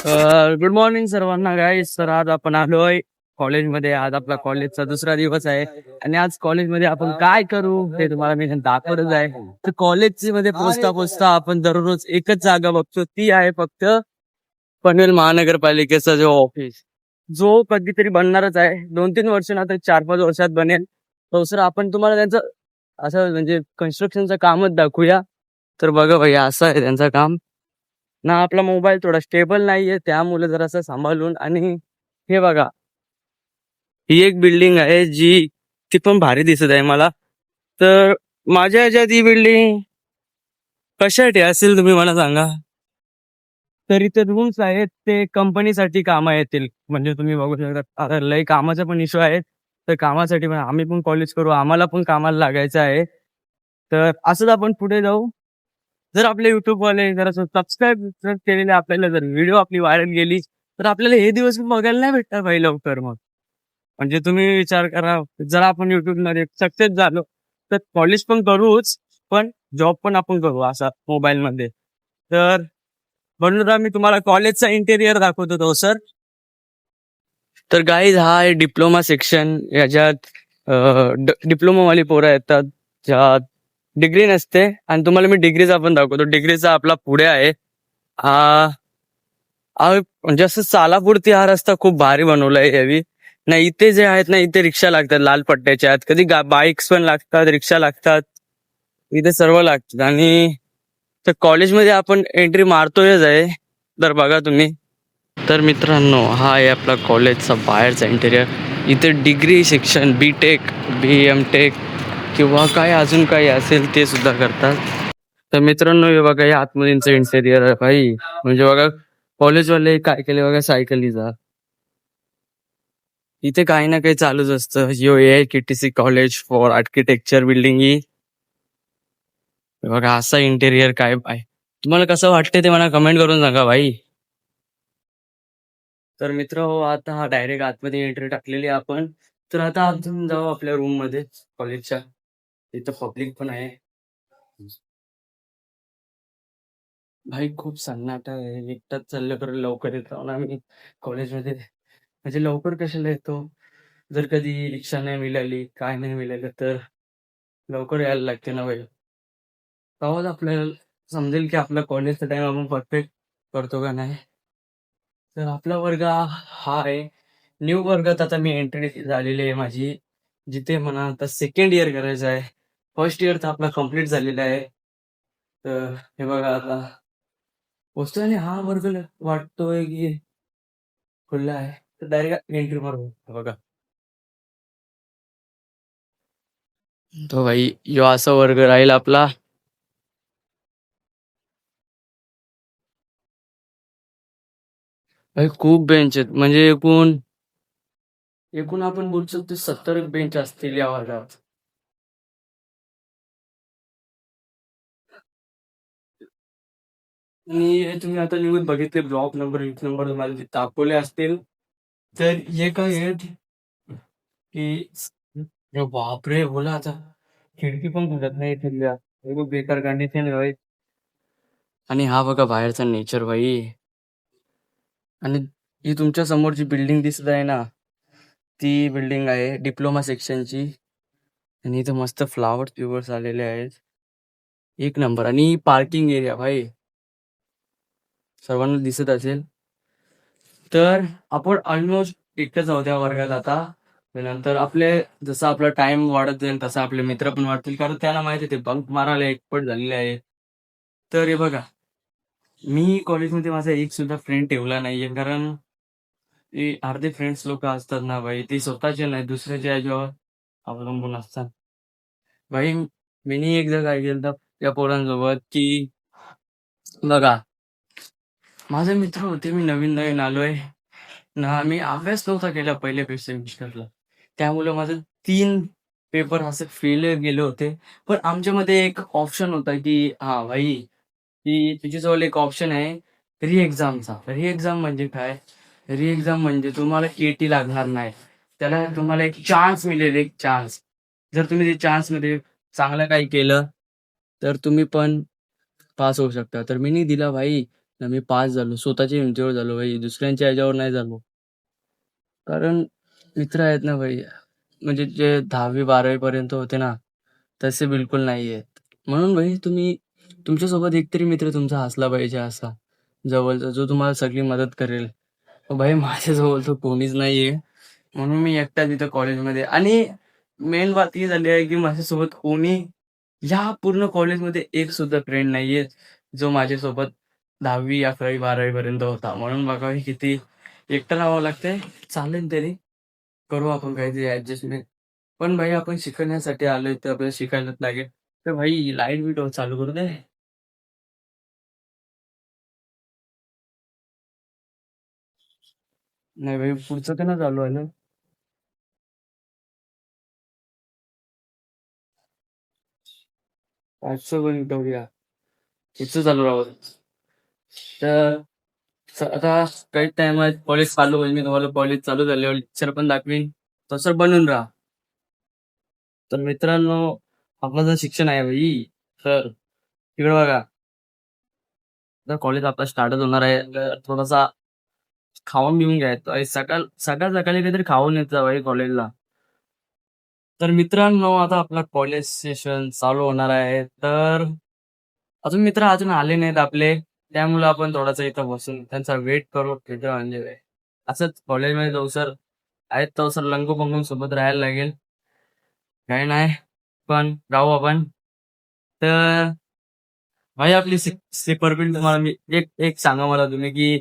Good morning सर्वांना गाईस. तर आज आपण आलोय कॉलेजमध्ये. आज आपला कॉलेजचा दुसरा दिवस आहे आणि आज कॉलेजमध्ये आपण काय करू ते तुम्हाला मी दाखवतच आहे. तर कॉलेज मध्ये पोचता पोचता आपण दररोज एकच जागा बघतो, ती आहे फक्त पनवेल महानगरपालिकेचा जो ऑफिस, जो कधीतरी बनणारच आहे. 2-3 वर्ष ना तर 4-5 वर्षात बनेल. तो सर आपण तुम्हाला त्यांचं असं म्हणजे कन्स्ट्रक्शनचं कामच दाखवूया. तर बघा भैया, असं आहे त्यांचं काम ना. आपला मोबाईल थोडा स्टेबल नाहीये, त्यामुळे जरासं सांभाळून. आणि हे बघा, ही एक बिल्डिंग आहे जी ती पण भारी दिसत आहे मला. तर माझ्या ह्याच्यात ही बिल्डिंग कशासाठी असेल तुम्ही मला सांगा. तर इथे रूम्स आहेत, ते कंपनीसाठी कामं येतील. म्हणजे तुम्ही बघू शकता आता लय कामाचा पण इश्यू आहे. तर कामासाठी पण आम्ही पण कॉलेज करू, आम्हाला पण कामाला लागायचं आहे. तर असंच आपण पुढे जाऊ. जर आपले युट्यूबवाले जर असं सबस्क्राईब जर केलेले, आपल्याला जर व्हिडिओ आपली व्हायरल गेली, तर आपल्याला हे दिवस बघायला नाही भेटणार भाई लवकर. मग म्हणजे तुम्ही विचार करा, जर आपण युट्यूबमध्ये सक्सेस झालो तर कॉलेज पण करूच, पण जॉब पण आपण करू असा मोबाईलमध्ये. तर म्हणून मी तुम्हाला कॉलेजचा इंटेरियर दाखवत होतो सर. तर गाईज, हा आहे डिप्लोमा सेक्शन. याच्यात डिप्लोमा वाली पोरं येतात, ज्यात डिग्री नसते. आणि तुम्हाला मी डिग्रीचा पण दाखवतो. डिग्रीचा आपला पुढे आहे. आ म्हणजे असं सालापूरती हा रस्ता खूप भारी बनवलाय यावी ना. इथे जे आहेत ना, इथे रिक्षा लागतात लाल पट्ट्याच्या आत. कधी बाईक्स पण लागतात, रिक्षा लागतात, इथे सर्व लागतात. आणि तर कॉलेजमध्ये आपण एंट्री मारतोयच आहे. तर बघा तुम्ही. तर मित्रांनो, हा आहे आपला कॉलेजचा बाहेरचा इंटेरियर. इथे डिग्री शिक्षण, B.Tech, BM.Tech किंवा काय अजून काही असेल ते सुद्धा करतात. तर मित्रांनो, हे बघा, हे आतमधींचं इंटेरियर आहे भाई. म्हणजे बघा, कॉलेजवाले काय केले बघा, सायकलीचा. इथे काही ना काही चालूच असतं. यो AIKTC college for architecture building ही. हे बघा, असा इंटेरियर काय आहे. तुम्हाला कसं वाटतंय ते मला कमेंट करून सांगा भाई. तर मित्र हो, आता हा डायरेक्ट आतमध्ये एंट्री टाकलेली आहे आपण. तर आता आपण जाऊ आपल्या रूम मध्ये कॉलेजच्या. इथं पब्लिक पण आहे भाई. खूप सन्नाटा आहे. एकटाच चाललं कर, लवकर येतो ना मी कॉलेजमध्ये. म्हणजे लवकर कशाला येतो, जर कधी रिक्षा नाही मिळाली, काय नाही मिळालं, तर लवकर यायला लागते ना भाई. तेव्हाच आपल्याला समजेल की आपला कॉलेजचा टाइम आपण परफेक्ट करतो का नाही. तर आपला वर्ग हा आहे. न्यू वर्गात आता मी एंट्री झालेली आहे माझी, जिथे म्हणा आता सेकंड इयर करायचं आहे. फर्स्ट इयर तर आपला कम्प्लीट झालेला आहे. तर हे बघा, आता पोचतोय आणि हा वर्ग वाटतोय की खुल्ला आहे. तर डायरेक्ट एंट्री मारू. हे बघा, तो भाई यो असा वर्ग राहील आपला. भाई खूप बेंच आहेत. म्हणजे एकूण एकूण आपण बोलू शकतो 70 बेंच असतील या वर्गात. आणि हे तुम्ही आता न्यूज बघितले, ब्लॉक नंबर 1 नंबर तुम्हाला जे दाखवले असतील. तर हे काय आहेत की अरे बापरे, बोला आता खिडकी पण खुलत नाही इथल्या. हे खूप बेकार कंडिशन आहे भाई. आणि हा बघा बाहेरचा नेचर भाई. आणि ही तुमच्या समोरची बिल्डिंग दिसत आहे ना, ती बिल्डिंग आहे डिप्लोमा सेक्शनची. आणि इथं मस्त फ्लावर्स प्युवर्स आलेले आहेत, एक नंबर. आणि पार्किंग एरिया भाई सर्वांना दिसत असेल. तर आपण ऑलमोस्ट एकच आहोत त्या वर्गात आता. नंतर आपले जसं आपला टाइम वाढत जाईल तसं आपले मित्र पण वाढतील, कारण त्याला माहिती आहे ते बंक मारायला एक्सपर्ट झालेले आहे. तर हे बघा, मी कॉलेजमध्ये माझा एक सुद्धा फ्रेंड ठेवला नाहीये, कारण ते अर्धे फ्रेंड्स लोक असतात ना भाई, ते स्वतःचे नाही दुसऱ्याच्या याच्यावर अवलंबून असतात भाई. मी एकदा काय केलं तर त्या पोरांसोबत की बघा, माझे मित्र होते, मी नवीन नवीन आलोय ना, मी अभ्यास नव्हता केला पहिले सेमिस्टरला. त्यामुळे माझं 3 पेपर असे फेल गेले होते. पण आमच्यामध्ये एक ऑप्शन होता की हा भाई, की तुझ्याजवळ एक ऑप्शन आहे री एक्झामचा. री एक्झाम म्हणजे काय? री एक्झाम म्हणजे तुम्हाला केटी लागणार नाही. त्याला तुम्हाला एक चान्स मिळेल, एक चान्स. जर तुम्ही ते चान्स मध्ये चांगलं काही केलं तर तुम्ही पण पास होऊ शकता. तर मी नाही दिला भाई. ना मी पास झालो, स्वतःच्या हिमतीवर झालो भाई, दुसऱ्यांच्या ह्याच्यावर नाही झालो. कारण मित्र आहेत ना भाई, म्हणजे जे 10वी-12वी पर्यंत होते ना, तसे बिलकुल नाही आहेत. म्हणून भाई तुम्ही तुमच्यासोबत एकतरी मित्र तुमचा असला पाहिजे असा, जवळचा, जो तुम्हाला सगळी मदत करेल. भाई माझ्याजवळ तर कोणीच नाहीये, म्हणून मी एकटा तिथं कॉलेजमध्ये. आणि मेन बात ही झाली आहे की माझ्यासोबत कोणी या पूर्ण कॉलेजमध्ये एक सुद्धा फ्रेंड नाहीये, जो माझ्यासोबत 10वी, 11वी, 12वी पर्यंत होता. म्हणून बघा हे किती एकटं राहावं लागतंय. चालेल तरी, करू आपण काहीतरी ऍडजस्टमेंट. पण भाई आपण शिकण्यासाठी आलोय तर आपल्याला शिकायलाच लागेल. तर भाई लाईट बीट चालू करू दे. नाही भाई पुढचं तर ना चालू आहे ना. आजचं पण बघूया. पुढचं चालू राहू. तर आता काही टाइमात कॉलेज चालू होईल. मी तुम्हाला कॉलेज चालू झाल्यावर लेक्चर पण दाखवीन. तसं बनून राहा. तर मित्रांनो, आपलं जर शिक्षण आहे भाई, तर तिकडे बघा. तर कॉलेज आपला स्टार्टच होणार आहे. तर थोडासा खाऊन बिऊन घ्यायचं आहे. सकाळ सकाळी काहीतरी खाऊन यायचं भाई कॉलेजला. तर मित्रांनो, आता आपला कॉलेज सेशन चालू होणार आहे. तर अजून मित्र अजून आले नाहीत आपले. त्यामुळे आपण थोडासा इथं बसून त्यांचा वेट करू. तिथं म्हणजे असंच कॉलेजमध्ये जाऊ सर आहेत तो सर लंगू पंगू सोबत राहायला लागेल. काही नाही, पण राहू आपण. तर भाई आपली स्लीपर बिल तुम्हाला मी एक एक सांगा मला तुम्ही की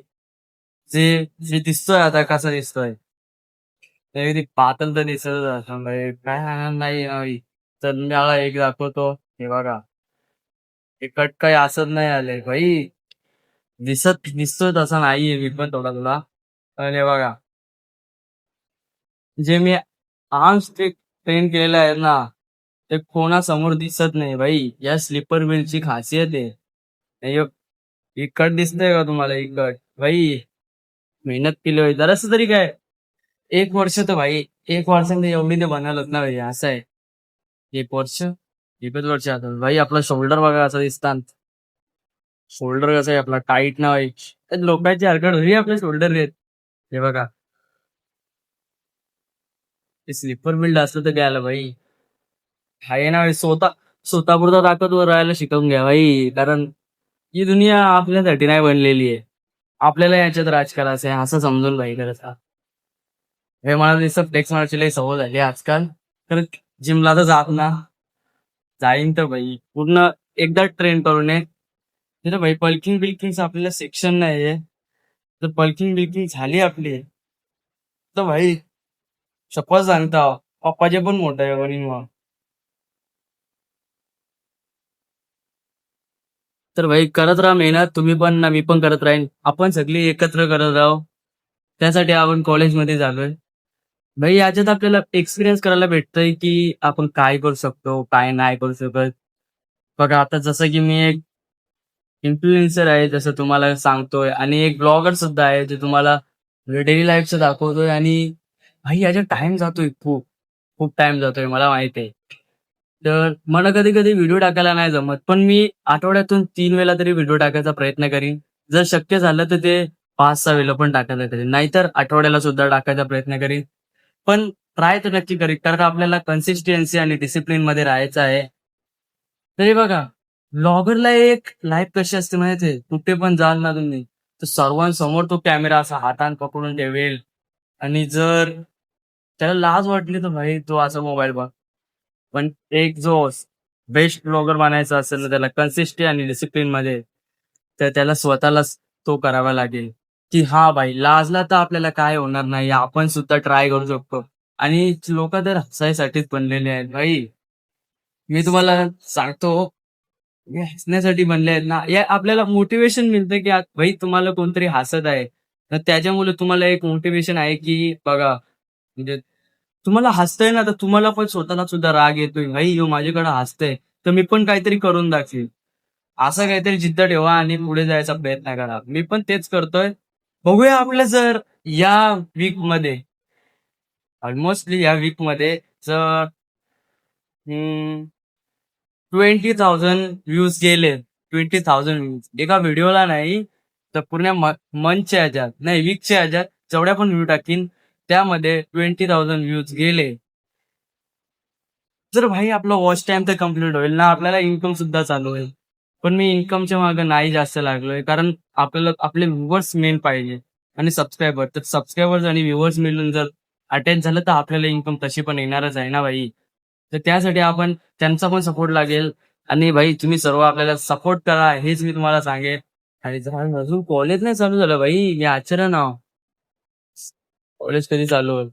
जे जे दिसतोय आता कसा दिसतोय. ते किती पातळ तर दिसत असं भाई, काय सांगणार नाही भाई. तर मी मला एक दाखवतो, हे बघा. हे कट काही असत नाही आले भाई, दिसतोय तसा नाहीये मी पण थोडा तुला. आणि हे बघा, जे मी आर्म्स ट्रेन केलेले आहेत ना, ते कोणासमोर दिसत नाही भाई. या स्लीपर बिलची खासियत आहे. हे ही कट दिसतंय का तुम्हाला, ही कट भाई मेहनत केली होती जरासं तरी काय. 1 वर्ष तर भाई, 1 वर्षाने एवढी ते बनवलं ना भाई, असं आहे. 1 वर्ष, 1च वर्ष आता भाई. आपला शोल्डर बघा असं दिसतात. शोल्डर कसं आहे आपला टाईट ना भाई. लोकांची हरकत होती आपले शोल्डर आहेत. हे बघा, ते स्लीपर बिल्ड असलं तर घ्यायला भाई. आहे ना भाई, स्वतःपुरता ताकदवर राहायला शिकवून घ्या भाई. कारण ही दुनिया आपल्यासाठी नाही बनलेली आहे. आपल्याला याच्यात राज करायचं आहे असं समजून भाई करायचं. हे मला दिसतं फ्लेक्स मारायची लई सवय झाली आजकाल. तर जिमला तर जात ना, जाईन तर भाई पूर्ण एकदा ट्रेन करून ये. तिथं भाई पल्किंग बिल्किंगचं आपल्याला सेक्शन नाहीये. तर पल्किंग बिल्किंग झाली आपली, तर भाई शपथ सांगता पप्पाचे पण मोठं आहे आणि मग. तर भाई करत राहा मेहनत, तुम्ही पण ना मी पण करत राहीन. आपण सगळी एकत्र करत राहू. त्यासाठी आपण कॉलेजमध्ये झालोय. भाई याच्यात आपल्याला एक्सपिरियन्स करायला भेटतंय की आपण काय करू शकतो, काय नाही करू शकत. बघा आता जसं की मी एक इन्फ्लुएन्सर आहे जसं तुम्हाला सांगतोय, आणि एक ब्लॉगर सुद्धा आहे जे तुम्हाला डेली लाईफचं दाखवतोय. आणि भाई याच्यात टाइम जातोय, खूप खूप टाइम जातोय मला माहिती आहे. तर मला कधी कधी व्हिडिओ टाकायला नाही जमत, पण मी आठवड्यातून 3 वेळा तरी व्हिडिओ टाकायचा प्रयत्न करीन. जर शक्य झालं तर ते 5-6 वेळा पण टाकायला करीन, नाहीतर आठवड्याला सुद्धा टाकायचा प्रयत्न करीन. पण ट्राय तर नक्की करीन, कारण आपल्याला कन्सिस्टन्सी आणि डिसिप्लिन मध्ये राहायचं आहे. तरी बघा, ब्लॉगरला एक लाईफ कशी असते माहितीये, कुठे पण जाल ना तुम्ही तर सर्वांसमोर तो कॅमेरा असा हातान पकडून ठेवेल. आणि जर त्याला लाज वाटली तर भाई तो असा मोबाईल बघ. पण एक जो बेस्ट ब्लॉगर बनायचा असेल ना, त्याला कन्सिस्टन्सी आणि डिसिप्लिन मध्ये, तर त्याला स्वतःलाच तो करावा लागेल. की हा भाई लाजला तर आपल्याला काय होणार नाही, आपण सुद्धा ट्राय करू शकतो. आणि लोक तर हसायसाठीच बनलेले आहेत भाई. मी तुम्हाला सांगतो, हे हसण्यासाठी बनले आहेत ना. या आपल्याला मोटिवेशन मिळतं की भाई तुम्हाला कोणतरी हसत आहे, तर त्याच्यामुळे तुम्हाला एक मोटिवेशन आहे की बघा, म्हणजे तुम्हाला हसतंय ना, तर तुम्हाला पण स्वतःला सुद्धा राग येतोय भाई, ह्यो माझ्याकडे हसतंय तर मी पण काहीतरी करून दाखवीन. असं काहीतरी जिद्द ठेवा आणि पुढे जायचा प्रयत्न करा. मी पण तेच करतोय. बघूया आपलं जर या वीक मध्ये, ऑलमोस्टली या वीक मध्ये जर 20,000 व्ह्यूज गेले, 20,000 व्ह्यूज एका व्हिडिओला नाही, तर पूर्ण मंथच्या ह्याच्यात नाही वीकच्या ह्याच्यात जेवढ्या पण व्ह्यू टाकीन त्यामध्ये 20,000 व्ह्यूज गेले तर भाई आपला वॉच टाइम तर कम्प्लीट होईल ना, आपल्याला इन्कम सुद्धा चालू होईल. पण मी इन्कमच्या मागे नाही जास्त लागलोय, कारण आपल्याला आपले व्ह्युअर्स मेन पाहिजे आणि सबस्क्रायबर. तर सबस्क्रायबर्स आणि व्ह्युअर्स मिळून जर अटेंड झालं तर आपल्याला इन्कम तशी पण येणारच आहे ना भाई. तर त्यासाठी आपण त्यांचा पण सपोर्ट लागेल. आणि भाई तुम्ही सर्व आपल्याला सपोर्ट करा हेच मी तुम्हाला सांगेन. आणि अजून कॉलेज नाही चालू झालं भाई, मी आश्चर्य नाव कॉलेज कधी चालू होईल.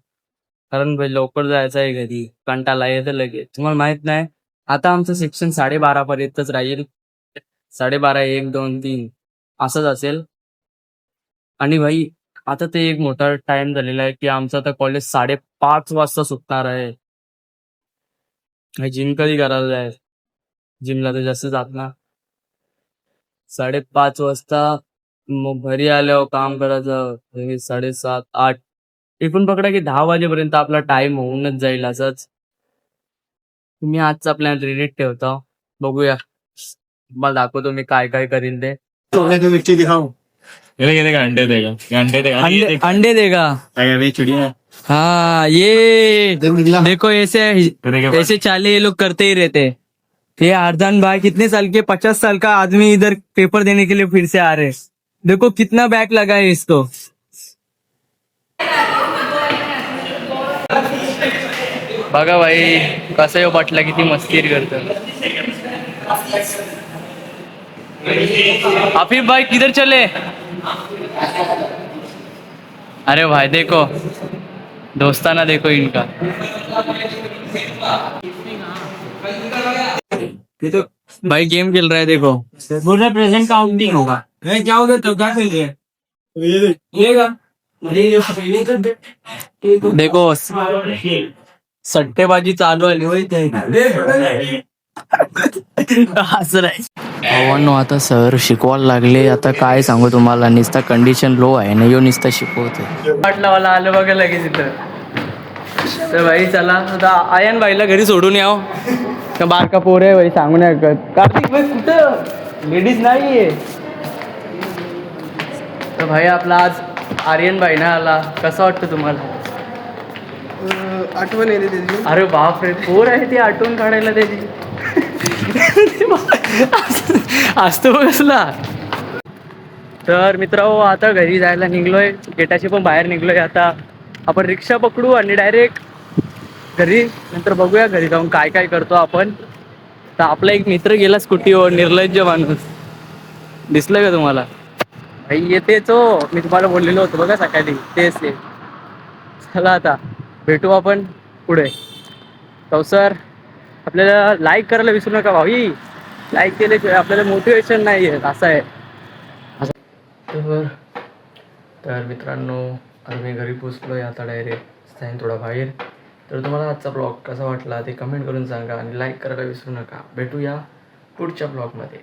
कारण भाई लवकर जायचं आहे घरी, कंटाळा येतं लगेच. तुम्हाला माहित नाही, आता आमचं सेक्शन 12:30 पर्यंतच राहील. 12:30, 1, 2, 3 असंच असेल. आणि भाई आता ते एक मोठा टाइम झालेला आहे की आमचं आता कॉलेज 5:30 वाजता सुटणार आहे. जिम कधी करायला जाय, जिमला तर जास्त जात ना. 5:30 वाजता मग घरी आल्यावर काम करायचं 7:30, 8 एकूण पकडा की 10 वाजेपर्यंत आपला टाइम होऊनच जाईल असंच. मी आजचा प्लॅन रिलेट ठेवतो, बघूया. तुम्हाला दाखवतो मी काय काय करीन ते. ये देगा अंडे देगा, ये अंडे देगा, अंडे अंडे देगा. अगर ये चिड़िया हाँ ये देखो ऐसे ऐसे चाले ये लोग करते ही रहते. ये अर्जान भाई कितने साल के 50 साल का आदमी इधर पेपर देने के लिए फिर से आ रहे. देखो कितना बैक लगा है इसको. बघा भाई कसं यो बटला किती मस्ती करतो. आफिफ भाई किधर चले. अरे भाई देखो दोस्ताना देखो इनका. ये तो भाई गेम खेल रहा है देखो. बोल रहा प्रेजेंट काउंटिंग होगा. क्या होगा तो क्या खेल रहे देखो सट्टेबाजी चालू आली होती. भावांनो आता सर शिकवायला लागले. आता काय सांगू तुम्हाला, नुसता कंडिशन लो आहे ना, यो नुसता शिकवतोय. वाटला आलं बघा लगेच इथं. तर भाई चला आता आयन भाईला घरी सोडून याव. का बारका पोर आहे भाई, सांगू नये. कार्तिक भाई कुठं लेडीज नाहीये. तर भाई आपला आज आर्यन भाई ना आला. कसं वाटतं तुम्हाला. आठवण येते त्याची. अरे बापरे, पोर आहे ती आठवण काढायला त्याची. असतो कसला. तर मित्रांनो आता घरी जायला निघलोय, गेटाशी पण बाहेर निघलोय. आता आपण रिक्षा पकडू आणि डायरेक्ट घरी. नंतर बघूया घरी जाऊन काय काय करतो आपण. तर आपला एक मित्र गेला स्कूटीवर, निर्लज्ज माणूस. दिसलं का तुम्हाला भाई. येतेच हो, मी तुम्हाला बोललेलो होतो बघा सकाळी, तेच ते. चला आता भेटू आपण पुढे. तो सर आपल्याला लाईक करायला विसरू नका भाई. लाईक केल्याशिवाय आपल्याला मोटिवेशन नाही आहे, असं आहे. तर मित्रांनो आता मी घरी पोचलोय. आता डायरेक्ट जाईन थोडा बाहेर. तर तुम्हाला आजचा ब्लॉग कसा वाटला ते कमेंट करून सांगा आणि लाईक करायला विसरू नका. भेटूया पुढच्या ब्लॉगमध्ये.